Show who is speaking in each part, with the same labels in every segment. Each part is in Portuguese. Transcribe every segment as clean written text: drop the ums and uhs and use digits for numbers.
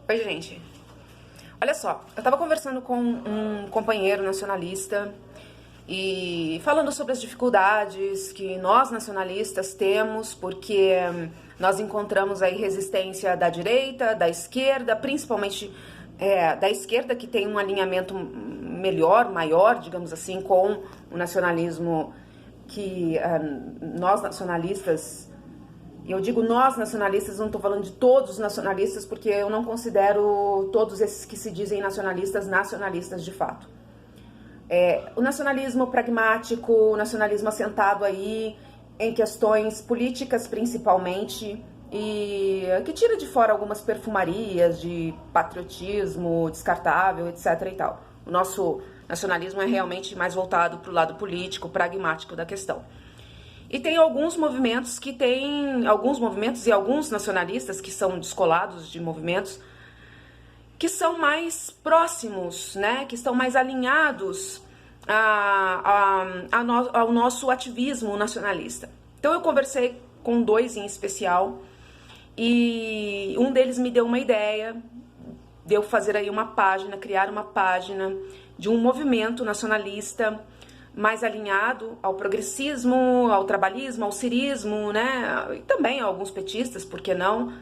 Speaker 1: Oi, gente. Olha só, eu tava conversando com um companheiro nacionalista e falando sobre as dificuldades que nós nacionalistas temos, porque nós encontramos aí resistência da direita, da esquerda, principalmente da esquerda, que tem um alinhamento melhor, maior, digamos assim, com o nacionalismo que nós nacionalistas. E eu digo nós nacionalistas, não estou falando de todos os nacionalistas, porque eu não considero todos esses que se dizem nacionalistas, nacionalistas de fato. O nacionalismo pragmático, o nacionalismo assentado aí em questões políticas principalmente, e que tira de fora algumas perfumarias de patriotismo descartável, etc. e tal. O nosso nacionalismo é realmente mais voltado para o lado político, pragmático da questão. E tem alguns movimentos e alguns nacionalistas que são descolados de movimentos que são mais próximos, né, que estão mais alinhados ao nosso ativismo nacionalista. Então eu conversei com dois em especial e um deles me deu uma ideia de eu fazer aí uma página, criar uma página de um movimento nacionalista mais alinhado ao progressismo, ao trabalhismo, ao cirismo, né? E também a alguns petistas, por que não?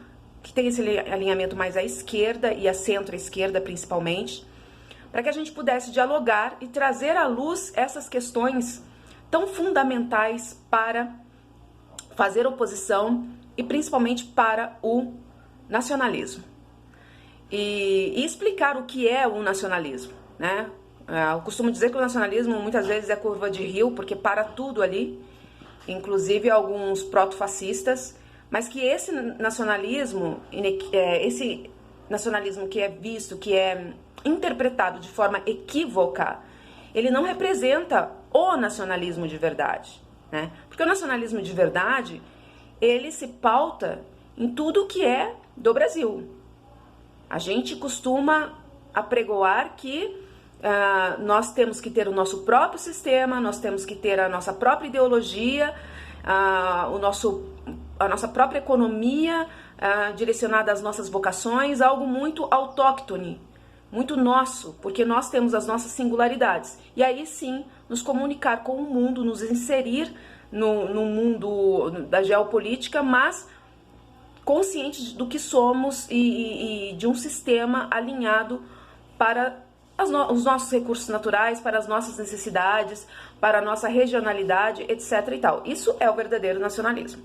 Speaker 1: Que tem esse alinhamento mais à esquerda e à centro-esquerda principalmente, para que a gente pudesse dialogar e trazer à luz essas questões tão fundamentais para fazer oposição e principalmente para o nacionalismo. E explicar o que é o nacionalismo, né? Eu costumo dizer que o nacionalismo muitas vezes é curva de rio, porque para tudo ali, inclusive alguns proto-fascistas, mas que esse nacionalismo que é visto, que é interpretado de forma equívoca, ele não representa o nacionalismo de verdade, né? Porque o nacionalismo de verdade, ele se pauta em tudo que é do Brasil. A gente costuma apregoar que nós temos que ter o nosso próprio sistema, nós temos que ter a nossa própria ideologia, a nossa própria economia direcionada às nossas vocações, algo muito autóctone, muito nosso, porque nós temos as nossas singularidades. E aí sim, nos comunicar com o mundo, nos inserir no mundo da geopolítica, mas conscientes do que somos e de um sistema alinhado para os nossos recursos naturais, para as nossas necessidades, para a nossa regionalidade, etc. e tal. Isso é o verdadeiro nacionalismo.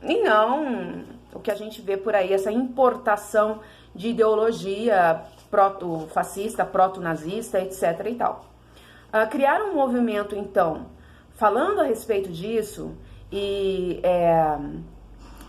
Speaker 1: E não o que a gente vê por aí, essa importação de ideologia proto-fascista, proto-nazista, etc. e tal. Criar um movimento, então, falando a respeito disso e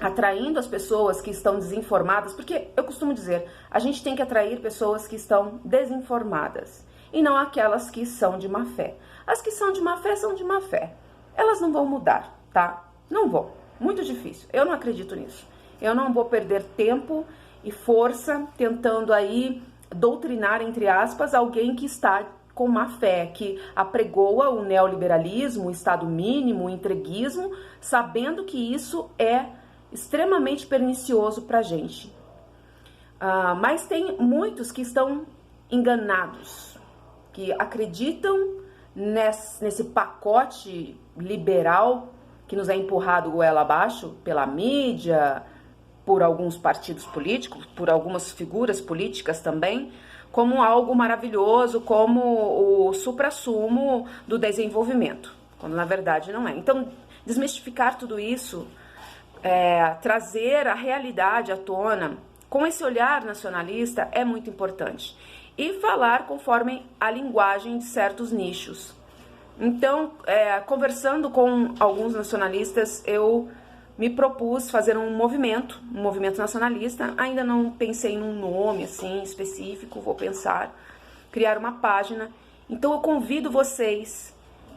Speaker 1: atraindo as pessoas que estão desinformadas, porque eu costumo dizer, a gente tem que atrair pessoas que estão desinformadas e não aquelas que são de má fé. As que são de má fé são de má fé. Elas não vão mudar, tá? Não vão. Muito difícil. Eu não acredito nisso. Eu não vou perder tempo e força tentando aí doutrinar, entre aspas, alguém que está com má fé, que apregoa o neoliberalismo, o Estado mínimo, o entreguismo, sabendo que isso é extremamente pernicioso para a gente. Mas tem muitos que estão enganados, que acreditam nesse pacote liberal que nos é empurrado goela abaixo pela mídia, por alguns partidos políticos, por algumas figuras políticas também, como algo maravilhoso, como o suprassumo do desenvolvimento, quando na verdade não é. Então, desmistificar tudo isso, trazer a realidade à tona com esse olhar nacionalista é muito importante. E falar conforme a linguagem de certos nichos. Então, conversando com alguns nacionalistas, eu me propus fazer um movimento nacionalista. Ainda não pensei num nome assim específico, vou pensar, criar uma página. Então eu convido vocês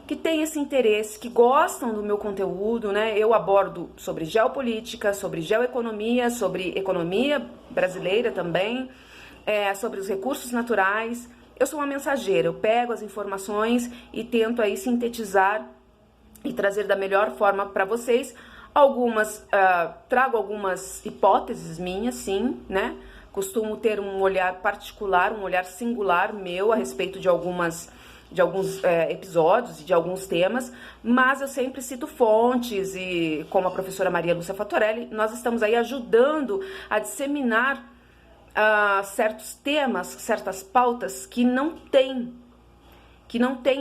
Speaker 1: que têm esse interesse, que gostam do meu conteúdo, né? Eu abordo sobre geopolítica, sobre geoeconomia, sobre economia brasileira também, sobre os recursos naturais. Eu sou uma mensageira, eu pego as informações e tento aí sintetizar e trazer da melhor forma para vocês. Trago algumas hipóteses minhas, sim, né? costumo ter um olhar particular, um olhar singular meu a respeito de alguns episódios e de alguns temas, mas eu sempre cito fontes e, como a professora Maria Lúcia Fattorelli, nós estamos aí ajudando a disseminar certos temas, certas pautas que não tem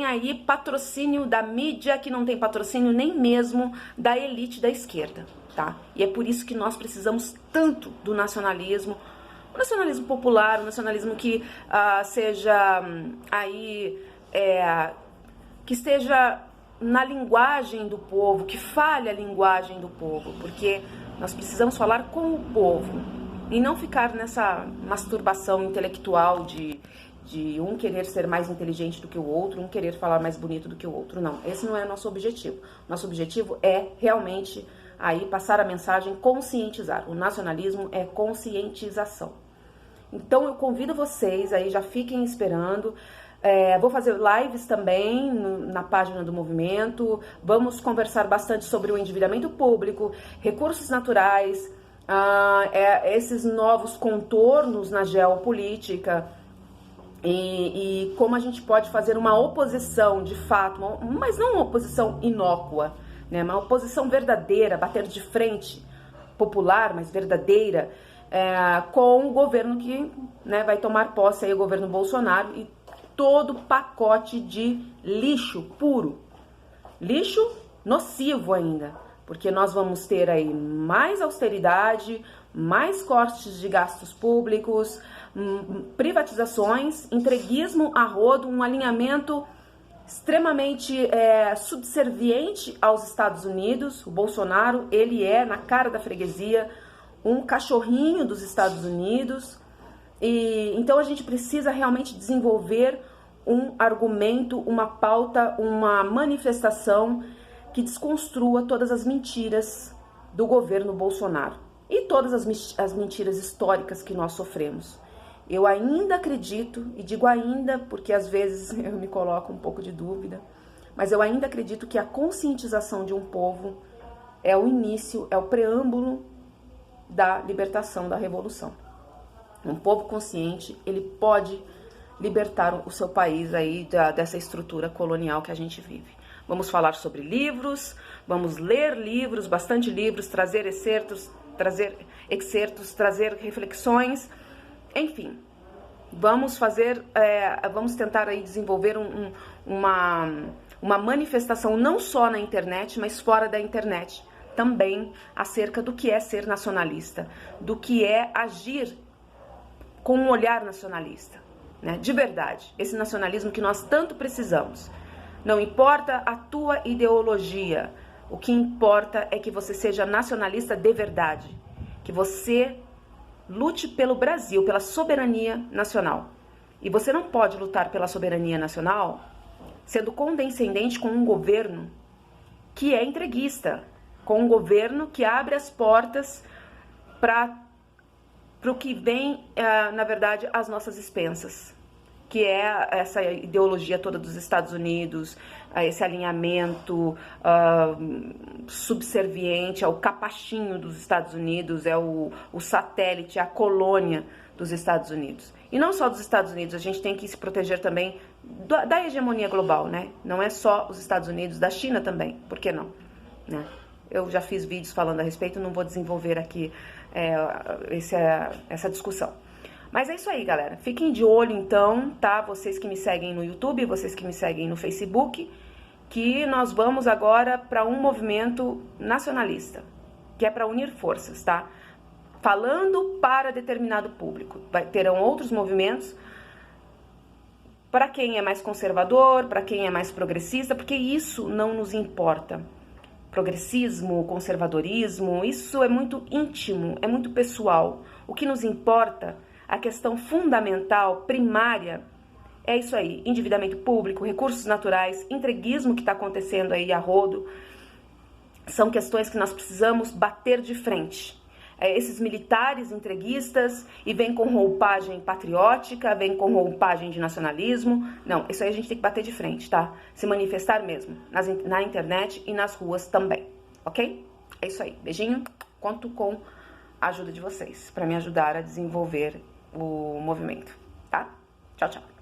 Speaker 1: aí patrocínio da mídia, que não tem patrocínio nem mesmo da elite da esquerda, tá? E é por isso que nós precisamos tanto do nacionalismo, o nacionalismo popular, o nacionalismo que seja aí, que esteja na linguagem do povo, que fale a linguagem do povo, porque nós precisamos falar com o povo e não ficar nessa masturbação intelectual de um querer ser mais inteligente do que o outro, um querer falar mais bonito do que o outro. Não, esse não é o nosso objetivo. Nosso objetivo é realmente aí passar a mensagem, conscientizar. O nacionalismo é conscientização. Então eu convido vocês aí, já fiquem esperando. Vou fazer lives também na página do movimento. Vamos conversar bastante sobre o endividamento público, recursos naturais, esses novos contornos na geopolítica, e como a gente pode fazer uma oposição de fato, mas não uma oposição inócua, né? Uma oposição verdadeira, bater de frente, popular, mas verdadeira, com o governo que, né, vai tomar posse aí, o governo Bolsonaro, e todo pacote de lixo puro, lixo nocivo ainda, porque nós vamos ter aí mais austeridade, mais cortes de gastos públicos, privatizações, entreguismo a rodo, um alinhamento extremamente subserviente aos Estados Unidos. O Bolsonaro, ele é, na cara da freguesia, um cachorrinho dos Estados Unidos. E então a gente precisa realmente desenvolver um argumento, uma pauta, uma manifestação que desconstrua todas as mentiras do governo Bolsonaro e todas as mentiras históricas que nós sofremos. Eu ainda acredito, e digo ainda porque às vezes eu me coloco um pouco de dúvida, mas eu ainda acredito que a conscientização de um povo é o início, é o preâmbulo da libertação, da revolução. Um povo consciente, ele pode libertar o seu país aí dessa estrutura colonial que a gente vive. Vamos falar sobre livros, vamos ler livros, bastante livros, trazer excertos, trazer reflexões, enfim. Vamos tentar aí desenvolver uma manifestação não só na internet, mas fora da internet, também acerca do que é ser nacionalista, do que é agir com um olhar nacionalista, né? De verdade, esse nacionalismo que nós tanto precisamos. Não importa a tua ideologia, o que importa é que você seja nacionalista de verdade, que você lute pelo Brasil, pela soberania nacional. E você não pode lutar pela soberania nacional sendo condescendente com um governo que é entreguista, com um governo que abre as portas para o que vem, na verdade, às nossas expensas, que é essa ideologia toda dos Estados Unidos, esse alinhamento subserviente ao capachinho dos Estados Unidos, é o satélite, a colônia dos Estados Unidos. E não só dos Estados Unidos, a gente tem que se proteger também da hegemonia global, né? Não é só os Estados Unidos, da China também, por que não? Né? Eu já fiz vídeos falando a respeito, não vou desenvolver aqui essa discussão. Mas é isso aí, galera. Fiquem de olho, então, tá? Vocês que me seguem no YouTube, vocês que me seguem no Facebook, que nós vamos agora para um movimento nacionalista, que é para unir forças, tá? Falando para determinado público. Terão outros movimentos para quem é mais conservador, para quem é mais progressista, porque isso não nos importa. Progressismo, conservadorismo, isso é muito íntimo, é muito pessoal. O que nos importa, a questão fundamental, primária, é isso aí: endividamento público, recursos naturais, entreguismo que está acontecendo aí a rodo, são questões que nós precisamos bater de frente. Esses militares entreguistas, e vem com roupagem patriótica, vem com roupagem de nacionalismo, não, isso aí a gente tem que bater de frente, tá? Se manifestar mesmo, na internet e nas ruas também, ok? É isso aí, beijinho, conto com a ajuda de vocês, para me ajudar a desenvolver o movimento, tá? Tchau, tchau.